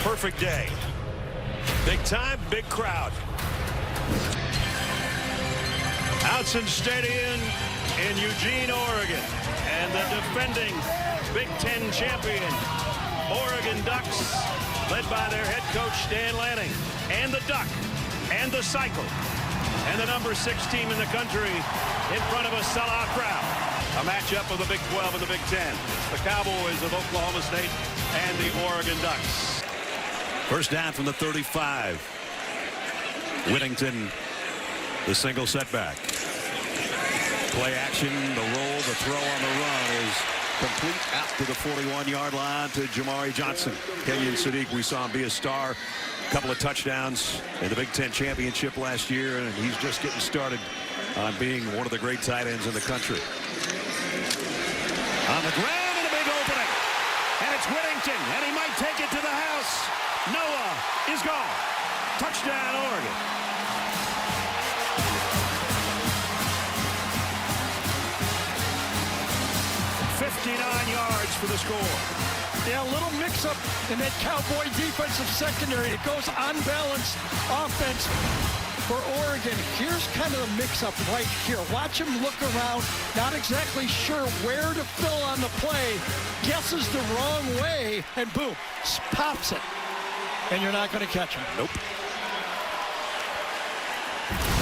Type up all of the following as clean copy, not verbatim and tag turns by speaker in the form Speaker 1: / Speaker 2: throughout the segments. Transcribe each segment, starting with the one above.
Speaker 1: Perfect day. Big time, big crowd. Autzen Stadium in Eugene, Oregon. And the defending Big Ten champion, Oregon Ducks, led by their head coach, Dan Lanning, and the Duck, and the Cycle, and the number 6 team in the country in front of a sellout crowd. A matchup of the Big 12 and the Big 10. The Cowboys of Oklahoma State and the Oregon Ducks. First down from the 35. Whittington, the single setback. Play action, the roll, the throw on the run is complete out to the 41-yard line to Jamari Johnson. Kenyon Sadiq, we saw him be a star. A couple of touchdowns in the Big Ten championship last year, and he's just getting started on being one of the great tight ends in the country. On the ground and a big opening. And it's Whittington, and he might take it to the house. Noah is gone. Touchdown, Oregon. yards for the score.
Speaker 2: Yeah, a little mix-up in that Cowboy defensive secondary. It goes unbalanced offense for Oregon. Here's kind of the mix-up right here. Watch him look around, not exactly sure where to fill on the play, guesses the wrong way, and boom, pops it. And you're not going to catch him.
Speaker 1: Nope.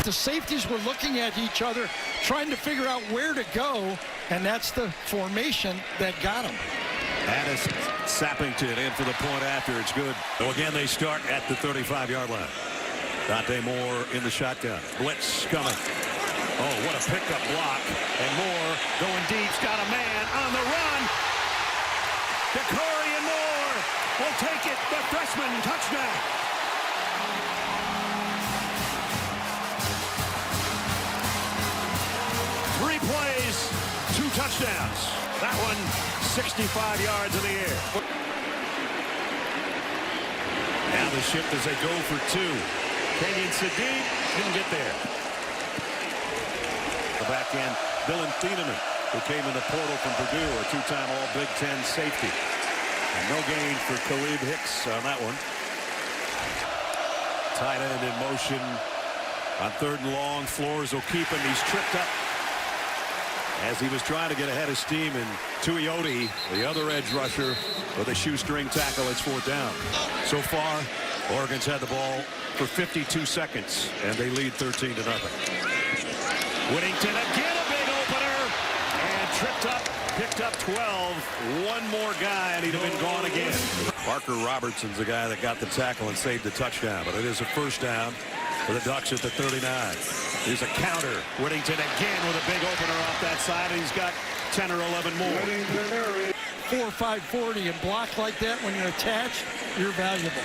Speaker 2: The safeties were looking at each other, trying to figure out where to go, and that's the formation that got him.
Speaker 1: Addis Sappington in for the point after. It's good. So again, they start at the 35-yard line. Dante Moore in the shotgun. Blitz coming. Oh, what a pickup block. And Moore going deep. Got a man on the run. Decorian Moore will take it. The freshman touchdown. Three plays, 2 touchdowns. That one 65 yards in the air. Now the shift as they go for 2. Kenyon Sadiq didn't get there. The back end, Dylan Thieneman, who came in the portal from Purdue, a 2-time All-Big Ten safety. And no gain for Khalid Hicks on that one. Tight end in motion on 3rd and long. Flores will keep him. He's tripped up as he was trying to get ahead of steam, and Tuioti, the other edge rusher, with a shoestring tackle. It's 4th down. So far, Oregon's had the ball for 52 seconds, and they lead 13-0. Whittington again, a big opener, and tripped up, picked up 12. One more guy, and he'd have been gone again. Parker Robertson's the guy that got the tackle and saved the touchdown, but it is a 1st down for the Ducks at the 39. Here's a counter. Whittington again with a big opener off that side, and he's got 10 or 11 more.
Speaker 2: 4 or 5 40 and block like that when you're attached, you're valuable.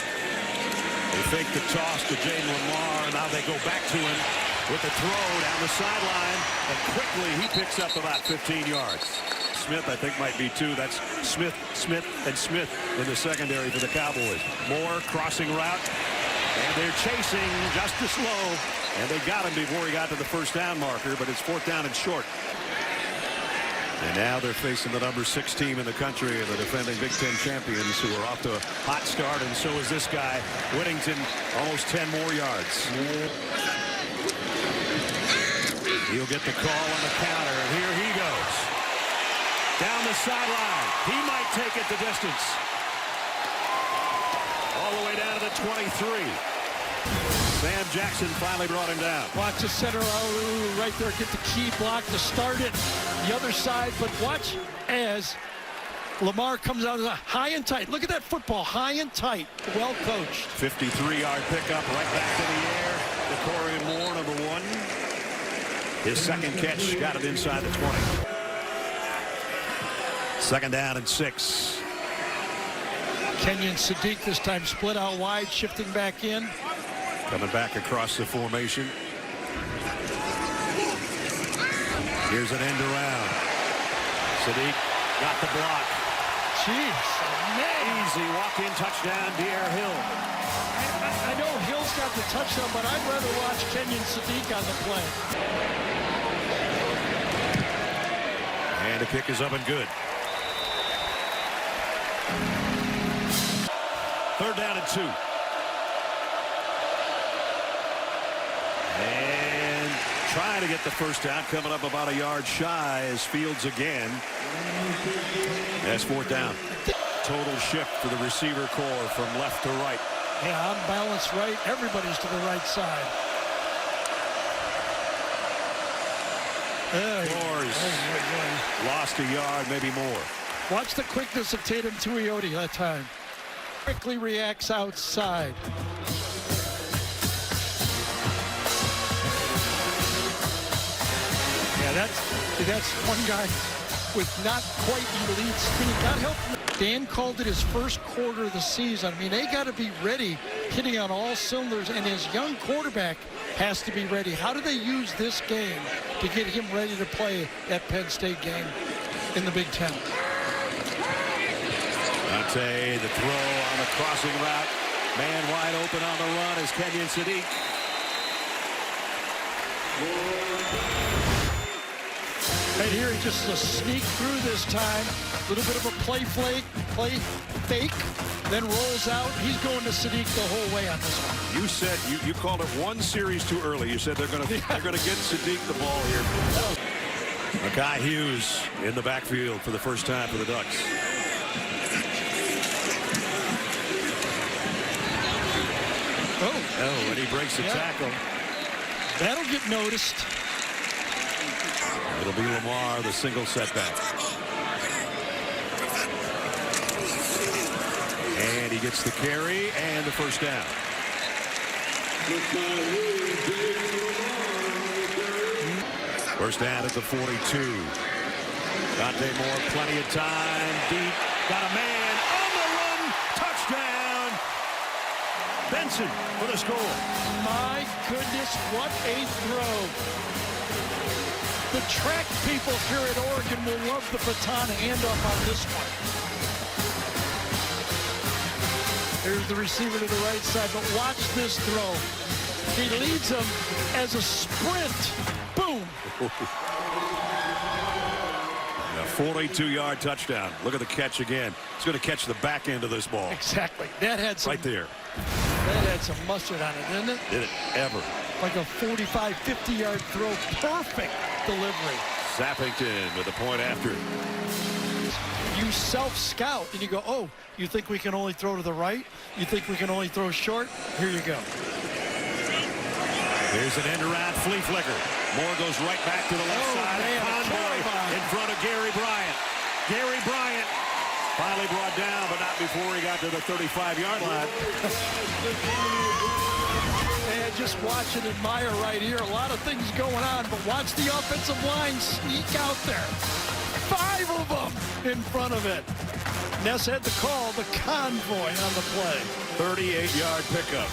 Speaker 1: They fake the toss to Jaden Lamar, and now they go back to him with the throw down the sideline, and quickly he picks up about 15 yards. Smith, I think, might be 2. That's Smith, and Smith in the secondary for the Cowboys. Moore crossing route, and they're chasing just as slow, and they got him before he got to the 1st down marker, but it's 4th down and short. And now they're facing the number 6 team in the country, and the defending Big Ten champions, who are off to a hot start, and so is this guy, Whittington, almost 10 more yards. He'll get the call on the counter, and here he goes. Down the sideline. He might take it the distance. All the way down to the 23. Sam Jackson finally brought him down.
Speaker 2: Watch the center right there, get the key block to start it. The other side, but watch as Lamar comes out high and tight. Look at that football, high and tight. Well coached.
Speaker 1: 53-yard pickup right back to the air. Decorian Moore, number 1. His 2nd catch got it inside the 20. 2nd down and 6.
Speaker 2: Kenyon Sadiq this time split out wide, shifting back in.
Speaker 1: Coming back across the formation. Here's an end around. Sadiq got the block.
Speaker 2: Jeez, man.
Speaker 1: Easy walk-in touchdown, Dierre Hill.
Speaker 2: I know Hill's got the touchdown, but I'd rather watch Kenyon Sadiq on the play.
Speaker 1: And the kick is up and good. 13-0 Third down and 2. And trying to get the first down, coming up about a yard shy as Fields again. That's fourth down. Total shift for the receiver core from left to right.
Speaker 2: Yeah, on balance right. Everybody's to the right side.
Speaker 1: Lost a yard, maybe more.
Speaker 2: Watch the quickness of Tatum Tuioti that time. Quickly reacts outside. Yeah, that's one guy with not quite elite speed. God help him. Dan called it his first quarter of the season. I mean, they got to be ready, hitting on all cylinders, and his young quarterback has to be ready. How do they use this game to get him ready to play that Penn State game in the Big Ten?
Speaker 1: Dante, the throw on the crossing route. Man wide open on the run is Kenyon Sadiq.
Speaker 2: Right here, he just sneak through this time. A little bit of a play fake, then rolls out. He's going to Sadiq the whole way on this one.
Speaker 1: You said you called it one series too early. You said they're going to get Sadiq the ball here. Makai Hughes in the backfield for the first time for the Ducks. Oh, and he breaks the tackle.
Speaker 2: That'll get noticed.
Speaker 1: It'll be Lamar, the single setback. And he gets the carry and the first down. First down at the 42. Dante Moore, plenty of time, deep, got a man on the run, touchdown. Benson for the score.
Speaker 2: My goodness, what a throw. The track people here at Oregon will love the baton handoff on this one. There's the receiver to the right side, but watch this throw. He leads him as a sprint. Boom.
Speaker 1: A 42-yard touchdown. Look at the catch again. He's going to catch the back end of this ball.
Speaker 2: Exactly. That had some,
Speaker 1: right there.
Speaker 2: That had some mustard on it, didn't it?
Speaker 1: Did it ever.
Speaker 2: Like a 45, 50-yard throw. Perfect delivery.
Speaker 1: Sappington with a point after.
Speaker 2: You self-scout and you go, oh, you think we can only throw to the right? You think we can only throw short? Here you go.
Speaker 1: Here's an end-around flea flicker. Moore goes right back to the left side.
Speaker 2: Man,
Speaker 1: Conboy in front of Gary Bryant. Gary Bryant finally brought down, but not before he got to the 35-yard line.
Speaker 2: And just watch and admire right here. A lot of things going on, but watch the offensive line sneak out there. 5 of them in front of it. Ness had to call the convoy on the play.
Speaker 1: 38-yard pickup.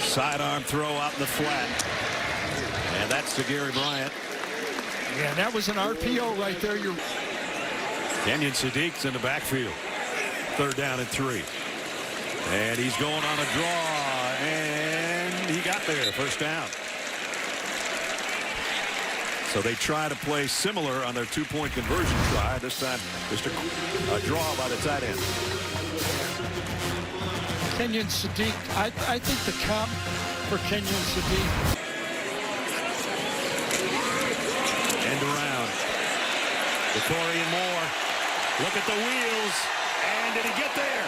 Speaker 1: Sidearm throw out in the flat. And that's to Gary Bryant.
Speaker 2: Yeah, that was an RPO right there.
Speaker 1: Kenyon Sadiq's in the backfield. Third down and 3. And he's going on a draw. And he got there. First down. So they try to play similar on their two-point conversion try. This time, just a draw by the tight end.
Speaker 2: Kenyon Sadiq, I think the comp for Kenyon Sadiq.
Speaker 1: End around. Victorian Moore. Look at the wheels. And did he get there?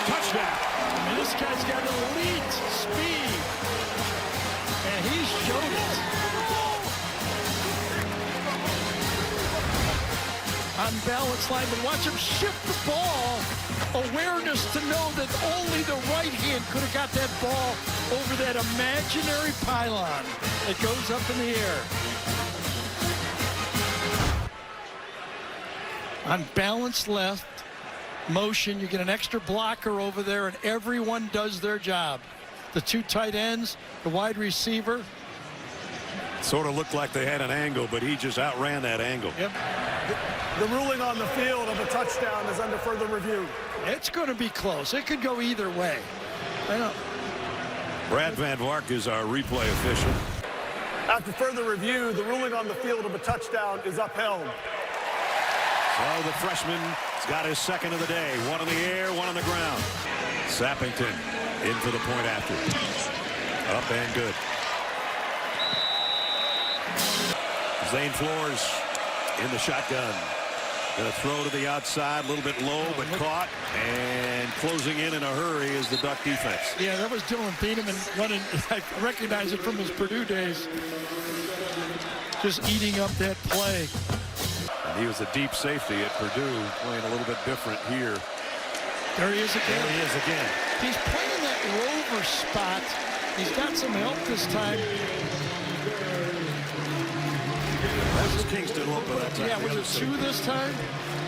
Speaker 1: Touchdown.
Speaker 2: And this guy's got elite speed. And he showed it. Unbalanced line, but watch him shift the ball. Awareness to know that only the right hand could have got that ball over that imaginary pylon that goes up in the air. Unbalanced left motion, you get an extra blocker over there, and everyone does their job. The 2 tight ends, the wide receiver.
Speaker 1: Sort of looked like they had an angle, but he just outran that angle.
Speaker 2: Yep.
Speaker 3: The ruling on the field of a touchdown is under further review.
Speaker 2: It's going to be close. It could go either way.
Speaker 1: Brad Van Vark is our replay official.
Speaker 3: After further review, the ruling on the field of a touchdown is upheld.
Speaker 1: So the freshman's got his second of the day. One in the air, one on the ground. Sappington in for the point after. Up and good. Zane Flores in the shotgun. Gonna throw to the outside, a little bit low, but caught. And closing in a hurry is the Duck defense.
Speaker 2: Yeah, that was Dylan Thieneman running. I recognize it from his Purdue days. Just eating up that play.
Speaker 1: And he was a deep safety at Purdue, playing a little bit different here.
Speaker 2: There he is again.
Speaker 1: There he is again.
Speaker 2: He's playing that rover spot. He's got some help this time.
Speaker 1: That was Kingston open that time.
Speaker 2: Yeah, was it 2 this time?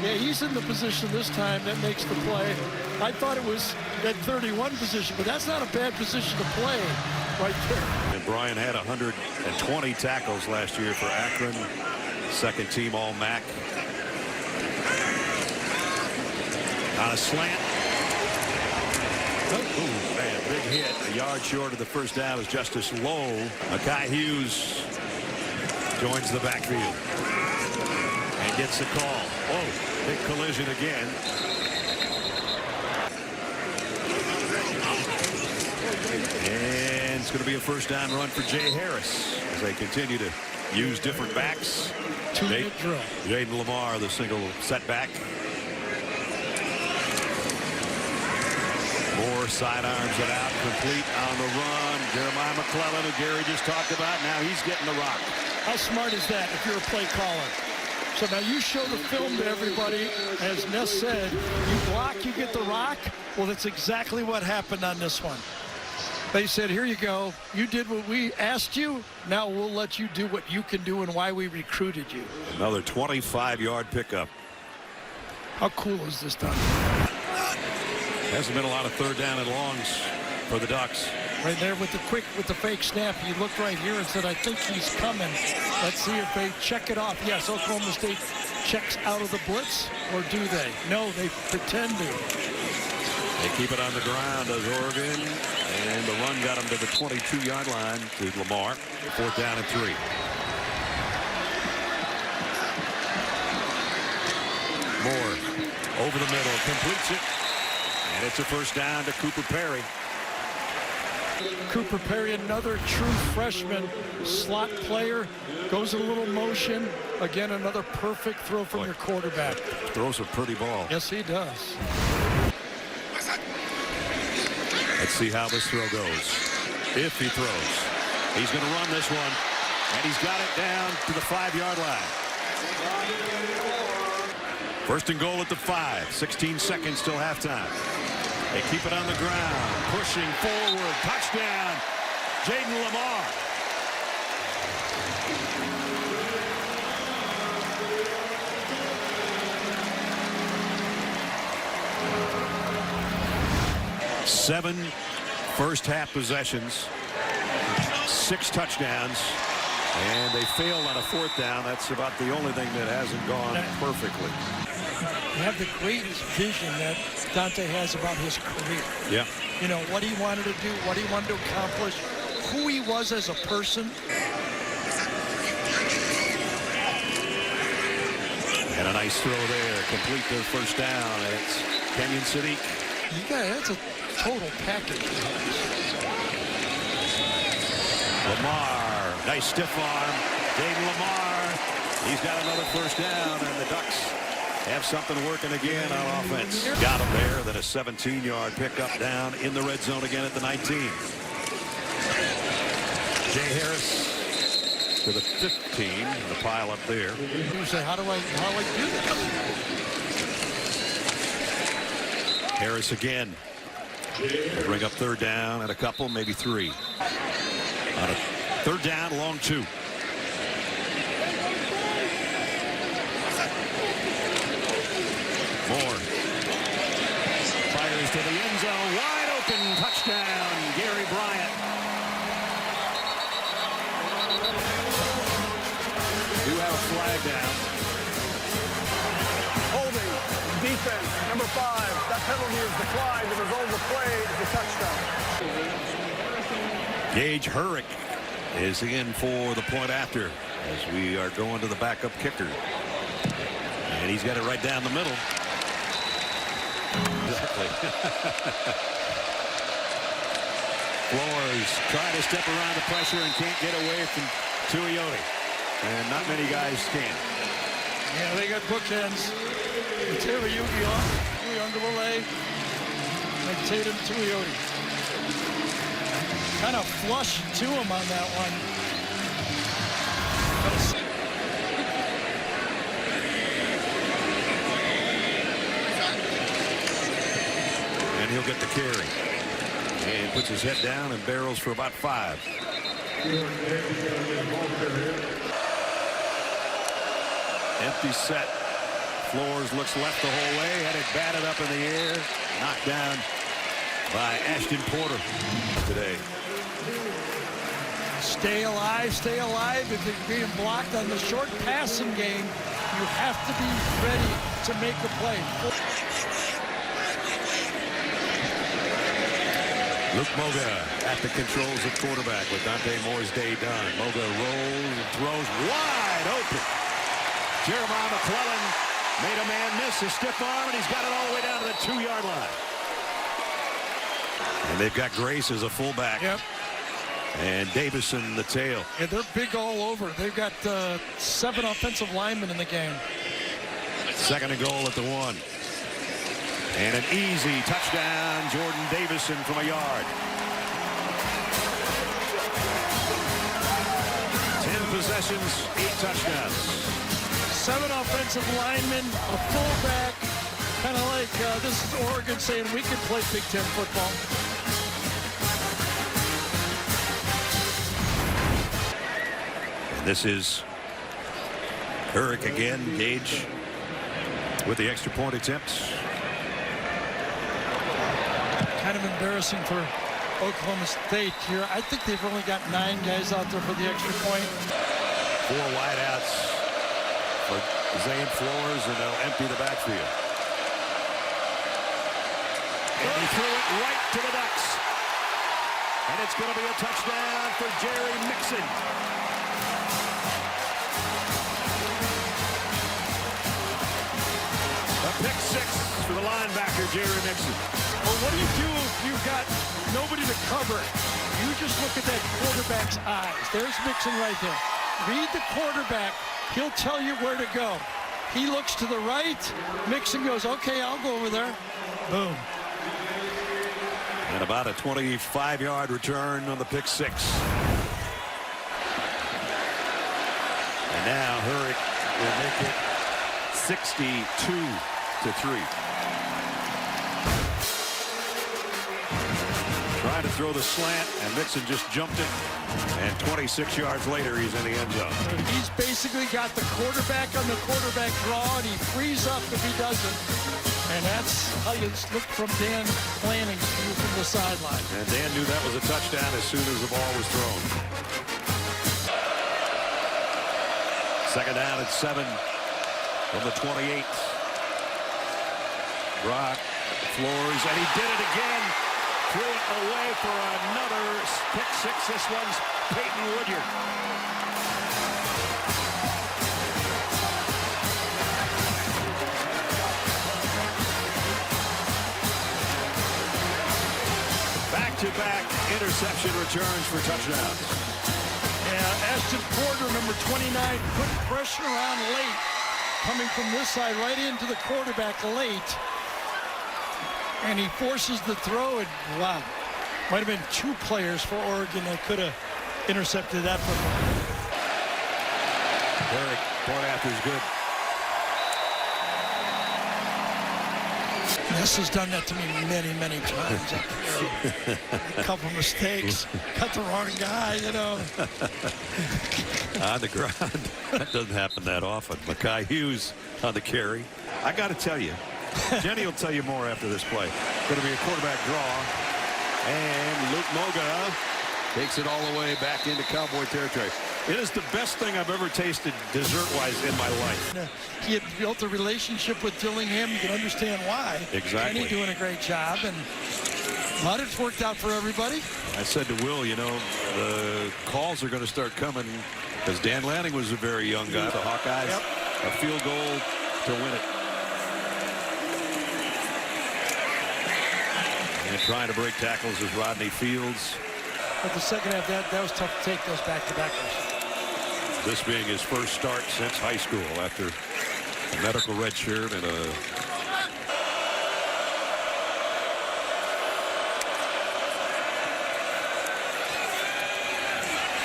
Speaker 2: Yeah, he's in the position this time that makes the play. I thought it was that 31 position, but that's not a bad position to play right there.
Speaker 1: And Brian had 120 tackles last year for Akron. Second team All-MAC. On a slant. Oh, man, big hit. A yard short of the first down is Justice Lowe. Makai Hughes joins the backfield and gets the call. Oh, big collision again. And it's going to be a first down run for Jay Harris as they continue to use different backs.
Speaker 2: 2-minute drill.
Speaker 1: Jaden Lamar, the single setback. Moore sidearms it out, complete on the run. Jeremiah McClellan, who Gary just talked about, now he's getting the rock.
Speaker 2: How smart is that if you're a play caller? So now you show the film to everybody. As Ness said, you block, you get the rock. Well, that's exactly what happened on this one. They said, here you go. You did what we asked you. Now we'll let you do what you can do and why we recruited you.
Speaker 1: Another 25-yard pickup.
Speaker 2: How cool is this done?
Speaker 1: Hasn't been a lot of third down and longs for the Ducks.
Speaker 2: Right there with the fake snap. He looked right here and said, I think he's coming. Let's see if they check it off. Yes, Oklahoma State checks out of the blitz, or do they? No, they pretend to.
Speaker 1: They keep it on the ground as Oregon, and the run got him to the 22-yard line to Lamar. 4th down and 3. Moore over the middle, completes it, and it's a first down to Cooper Perry.
Speaker 2: Cooper Perry, another true freshman slot player, goes a little motion. Again, another perfect throw from your quarterback.
Speaker 1: Throws a pretty ball.
Speaker 2: Yes, he does.
Speaker 1: Let's see how this throw goes. If he throws, he's going to run this one, and he's got it down to the 5-yard line. First and goal at the 5. 16 seconds till halftime. They keep it on the ground, pushing forward. Touchdown, Jaden Lamar. Seven first-half possessions, 6 touchdowns, and they failed on a 4th down. That's about the only thing that hasn't gone perfectly.
Speaker 2: You have the greatest vision that Dante has about his career.
Speaker 1: Yeah.
Speaker 2: You know, what he wanted to do, what he wanted to accomplish, who he was as a person.
Speaker 1: And a nice throw there, complete their first down, and it's Kenyon Sadiq.
Speaker 2: That's a total package.
Speaker 1: Lamar, nice stiff arm. Jaden Lamar, he's got another first down, and the Ducks have something working again on offense. Got him there, then a 17-yard pickup down in the red zone again at the 19. Jay Harris to the 15, the pile up there.
Speaker 2: You say, how do I do this?
Speaker 1: Harris again. We'll bring up 3rd down and a couple, maybe 3. On a 3rd down, long 2. Moore fires to the end zone, wide open, touchdown, Gary Bryant. Do have a flag down.
Speaker 3: Holding, defense, number 5. That penalty is declined. The result of the play is a touchdown.
Speaker 1: Gage Hurrick is in for the point after as we are going to the backup kicker. And he's got it right down the middle. Exactly. Flores trying to step around the pressure and can't get away from Tuioti. And not many guys can.
Speaker 2: Yeah, they got bookends. Taylor Yuki off, Uiagalelei, and Tatum Tuioti. Kind of flush to him on that one.
Speaker 1: And he'll get the carry. And puts his head down and barrels for about 5. Empty set. Flores looks left the whole way. Had it batted up in the air. Knocked down by Ashton Porter today.
Speaker 2: Stay alive, stay alive. If you're being blocked on the short passing game, you have to be ready to make a play.
Speaker 1: Luke Moga at the controls at quarterback with Dante Moore's day done. Moga rolls and throws wide open. Jeremiah McClellan made a man miss a stiff arm, and he's got it all the way down to the 2-yard line. And they've got Grace as a fullback.
Speaker 2: Yep.
Speaker 1: And Davison the tail.
Speaker 2: Yeah, they're big all over. They've got 7 offensive linemen in the game.
Speaker 1: 2nd and goal at the 1. And an easy touchdown, Jordan Davison from a yard. 10 possessions, 8 touchdowns.
Speaker 2: 7 offensive linemen, a fullback. Kind of like this is Oregon saying we can play Big Ten football.
Speaker 1: And this is Herrick again. Gage with the extra point attempts.
Speaker 2: Kind of embarrassing for Oklahoma State here. I think they've only got 9 guys out there for the extra point.
Speaker 1: 4 wideouts for Zane Flores, and they'll empty the backfield. And he threw it right to the Ducks. And it's going to be a touchdown for Jerry Mixon. A pick 6 for the linebacker, Jerry Mixon.
Speaker 2: Well, what do you do if you've got nobody to cover? You just look at that quarterback's eyes. There's Mixon right there. Read the quarterback. He'll tell you where to go. He looks to the right. Mixon goes, okay, I'll go over there. Boom.
Speaker 1: And about a 25-yard return on the pick 6. And now Herrick will make it 62-3. Trying to throw the slant, and Mixon just jumped it. And 26 yards later, he's in the end zone.
Speaker 2: He's basically got the quarterback on the quarterback draw, and he frees up if he doesn't. And that's how you look from Dan Flanning's view from the sideline.
Speaker 1: And Dan knew that was a touchdown as soon as the ball was thrown. 2nd down at 7 from the 28. Brock Flores, and he did it again. Threw it away for another pick 6. This one's Peyton Woodyard. Back-to-back interception returns for touchdowns.
Speaker 2: Yeah, Ashton Porter, number 29, put pressure on late. Coming from this side right into the quarterback late. And he forces the throw, and wow. Might have been 2 players for Oregon that could have intercepted that football.
Speaker 1: Herrick, point after is good.
Speaker 2: Ness has done that to me many, many times. A couple mistakes, cut the wrong guy, you know.
Speaker 1: On the ground. That doesn't happen that often. Mekhi Hughes on the carry. I got to tell you, Jenny will tell you more after this play. Going to be a quarterback draw. And Luke Moga takes it all the way back into Cowboy territory. It is the best thing I've ever tasted dessert-wise in my life.
Speaker 2: He had built a relationship with Dillingham. You can understand why.
Speaker 1: Exactly.
Speaker 2: And he's doing a great job. And But it's worked out for everybody.
Speaker 1: I said to Will, you know, the calls are going to start coming because Dan Lanning was a very young guy. The Hawkeyes, a field goal to win it. And trying to break tackles is Rodney Fields.
Speaker 2: But the second half, that was tough to take those back-to-backers.
Speaker 1: This being his first start since high school after a medical red shirt and a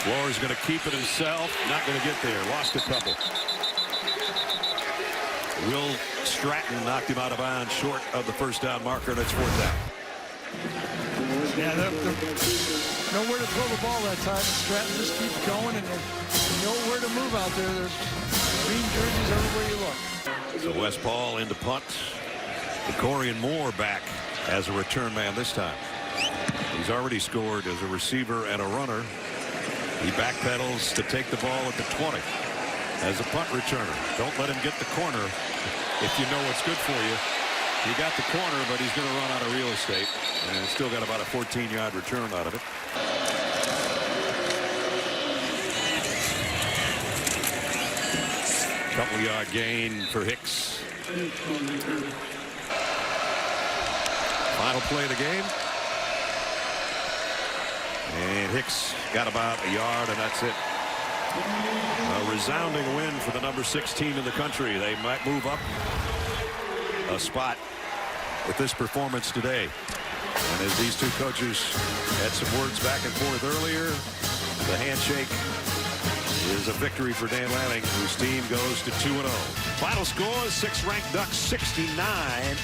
Speaker 1: Floor's going to keep it himself. Not going to get there. Lost a couple. Will Stratton knocked him out of bounds short of the first down marker, and it's fourth down.
Speaker 2: Yeah, nowhere to throw the ball that time. Stratton just keeps going, and there's nowhere to move out there. There's green jerseys everywhere you look.
Speaker 1: So West Paul into punt. Corian Moore back as a return man this time. He's already scored as a receiver and a runner. He backpedals to take the ball at the 20 as a punt returner. Don't let him get the corner if you know what's good for you. He got the corner, but he's going to run out of real estate. And still got about a 14-yard return out of it. Couple-yard gain for Hicks. Final play of the game. And Hicks got about a yard, and that's it. A resounding win for the number 6 team in the country. They might move up a spot with this performance today. And as these two coaches had some words back and forth earlier, the handshake is a victory for Dan Lanning, whose team goes to 2-0. Final score, 6th-ranked Ducks 69,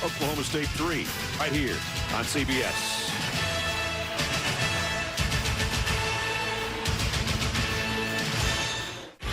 Speaker 1: Oklahoma State 3, right here on CBS.